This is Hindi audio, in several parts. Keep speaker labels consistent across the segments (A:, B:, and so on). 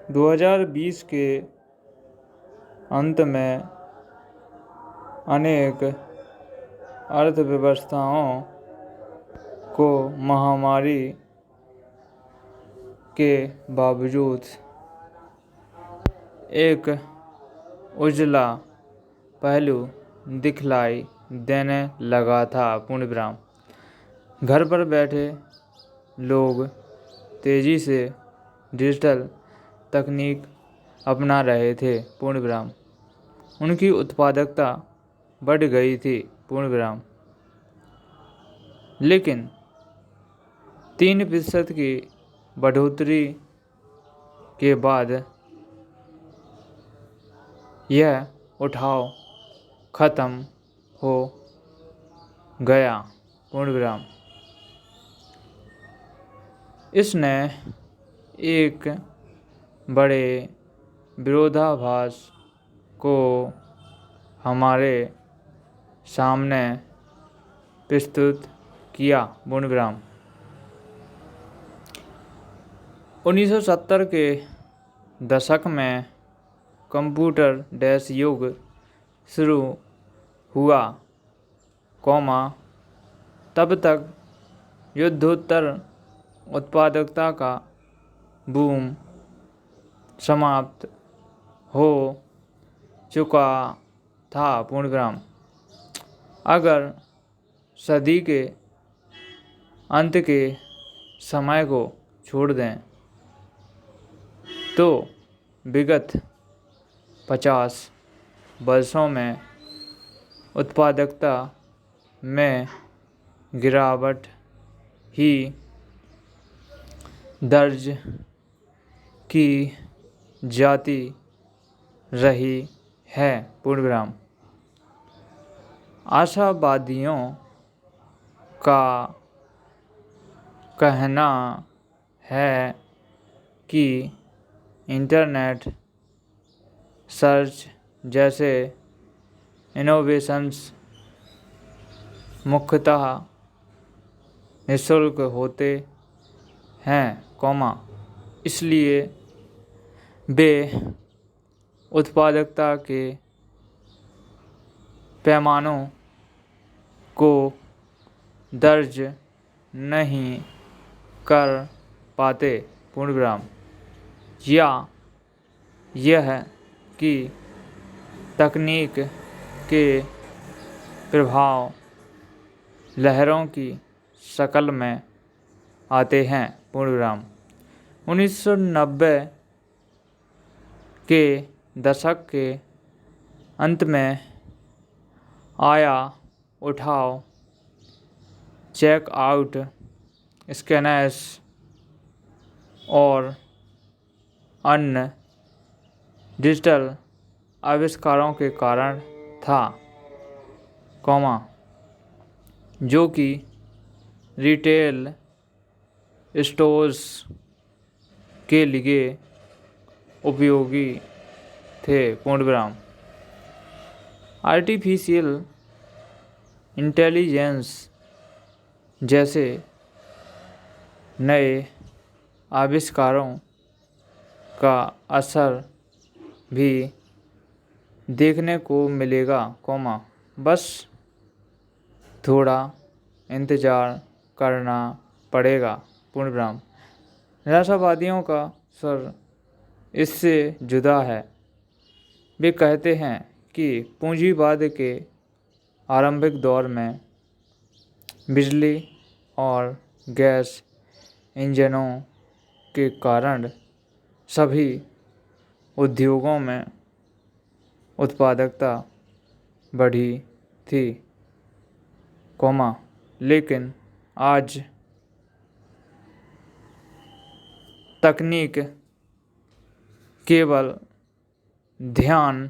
A: 2020 के अंत में अनेक अर्थव्यवस्थाओं को महामारी के बावजूद एक उजला पहलू दिखलाई देने लगा था। पूर्णविराम। घर पर बैठे लोग तेजी से डिजिटल तकनीक अपना रहे थे। पूर्णविराम। उनकी उत्पादकता बढ़ गई थी। पूर्णविराम। लेकिन 3% की बढ़ोतरी के बाद यह उठाव खत्म हो गया। पूर्णविराम। इसने एक बड़े विरोधाभास को हमारे सामने प्रस्तुत किया। पूर्णविराम। 1970 के दशक में कंप्यूटर डैश युग शुरू हुआ, तब तक युद्धोत्तर उत्पादकता का बूम समाप्त हो चुका था। पूर्णविराम। अगर सदी के अंत के समय को छोड़ दें तो विगत 50 वर्षों में उत्पादकता में गिरावट ही दर्ज की जाती रही है। पूर्णविराम। आशावादियों का कहना है कि इंटरनेट सर्च जैसे इनोवेशंस मुख्यतः निःशुल्क होते हैं, इसलिए वे उत्पादकता के पैमानों को दर्ज नहीं कर पाते। पूर्णविराम। या यह कि तकनीक के प्रभाव लहरों की शक्ल में आते हैं। पूर्णविराम। 1990 के दशक के अंत में आया उठाव चेकआउट स्कैनर्स और अन्य डिजिटल आविष्कारों के कारण था, जो कि रिटेल स्टोर्स के लिए उपयोगी थे। पूर्णविराम। आर्टिफिशियल इंटेलिजेंस जैसे नए आविष्कारों का असर भी देखने को मिलेगा, बस थोड़ा इंतज़ार करना पड़ेगा। पूर्णविराम। निराशावादियों का स्वर इससे जुदा है। वे कहते हैं कि पूंजीवाद के आरंभिक दौर में बिजली और गैस इंजनों के कारण सभी उद्योगों में उत्पादकता बढ़ी थी, लेकिन आज तकनीक केवल ध्यान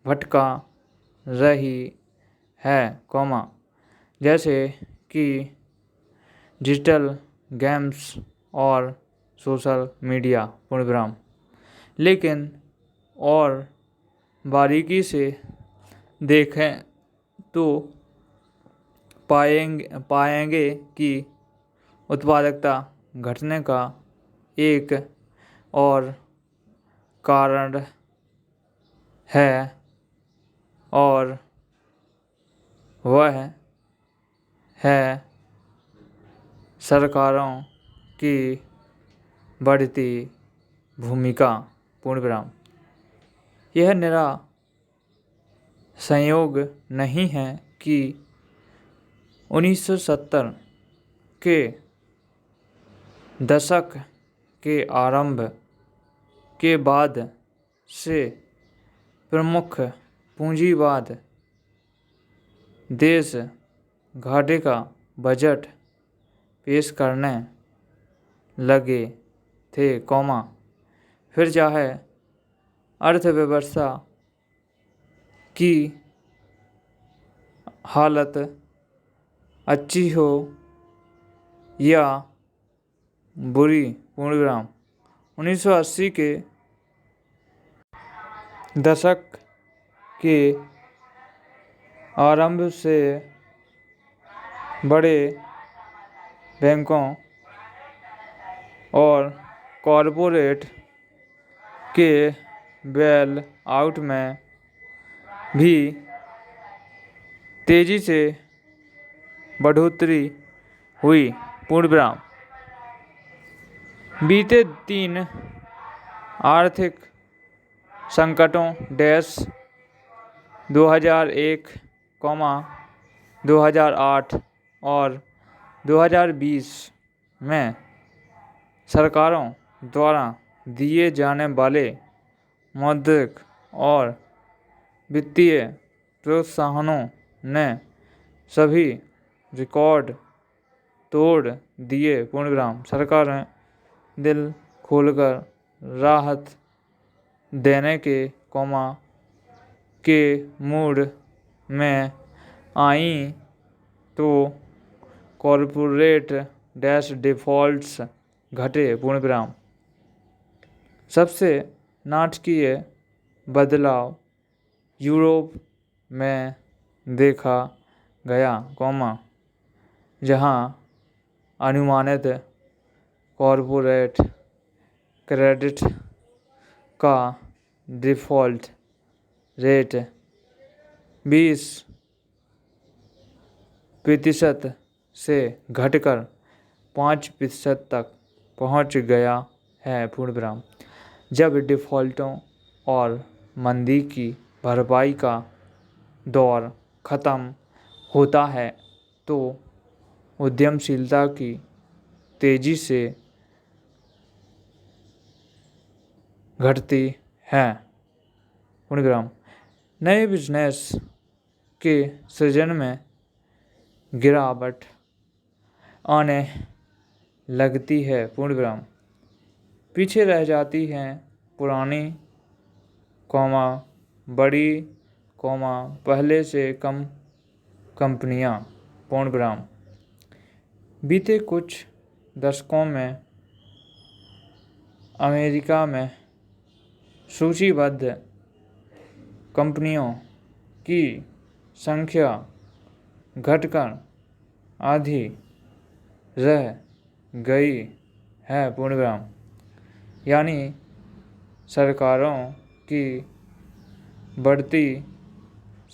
A: भटका रही है, जैसे कि डिजिटल गेम्स और सोशल मीडिया। पूर्णविराम। लेकिन और बारीकी से देखें तो पाएंगे कि उत्पादकता घटने का एक और कारण है और वह है सरकारों की बढ़ती भूमिका पूर्ण विराम। यह निरा संयोग नहीं है कि 1970 के दशक के आरंभ के बाद से प्रमुख पूंजीवाद देश घाटे का बजट पेश करने लगे थे, फिर चाहे अर्थव्यवस्था की हालत अच्छी हो या बुरी पूर्ण विराम। 1980 के दशक के आरंभ से बड़े बैंकों और कॉरपोरेट के बेल आउट में भी तेजी से बढ़ोतरी हुई पूर्ण विराम। बीते 3 आर्थिक संकटों 2001, 2008 और 2020 में सरकारों द्वारा दिए जाने वाले मौद्रिक और वित्तीय प्रोत्साहनों ने सभी रिकॉर्ड तोड़ दिए पूर्ण विराम। सरकारें दिल खोलकर राहत देने के मूड में आईं तो कॉरपोरेट डिफ़ॉल्ट्स घटे पूर्ण विराम। सबसे नाटकीय बदलाव यूरोप में देखा गया, जहां अनुमानित कॉरपोरेट क्रेडिट का डिफ़ॉल्ट रेट 20% से घटकर 5% तक पहुंच गया है पूर्ण विराम। जब डिफ़ॉल्टों और मंदी की भरपाई का दौर ख़त्म होता है तो उद्यमशीलता की तेज़ी से घटती है पूर्ण विराम। नए बिजनेस के सृजन में गिरावट आने लगती है पूर्ण विराम। पीछे रह जाती हैं पुरानी, बड़ी, पहले से कम कंपनियां पूर्ण विराम। बीते कुछ दशकों में अमेरिका में सूचीबद्ध कंपनियों की संख्या घटकर आधी रह गई है पूर्ण विराम। यानी सरकारों की बढ़ती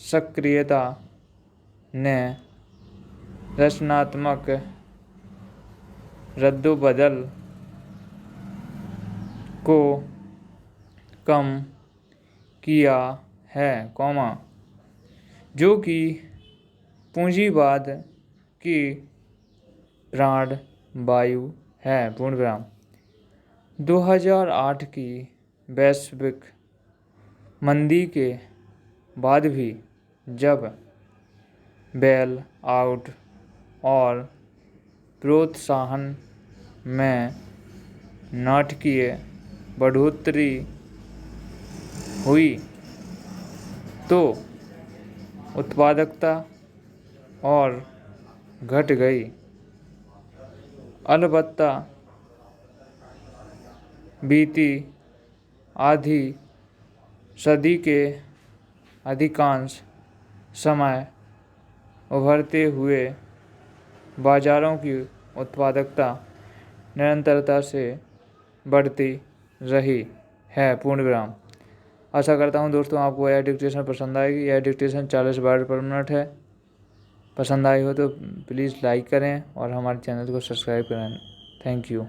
A: सक्रियता ने रचनात्मक रद्दोबदल को कम किया है, जो कि पूंजीवाद की प्राण वायु है पूर्ण विराम। 2008 की वैश्विक मंदी के बाद भी जब बेल आउट और प्रोत्साहन में नाटकीय बढ़ोतरी हुई तो उत्पादकता और घट गई। अलबत्ता बीती आधी सदी के अधिकांश समय उभरते हुए बाजारों की उत्पादकता निरंतरता से बढ़ती रही है पूर्ण विराम। आशा करता हूँ दोस्तों आपको यह डिक्टेशन पसंद आएगी। यह डिक्टेशन 40 वर्ड पर मिनट है। पसंद आई हो तो प्लीज़ लाइक करें और हमारे चैनल को सब्सक्राइब करें। Thank you.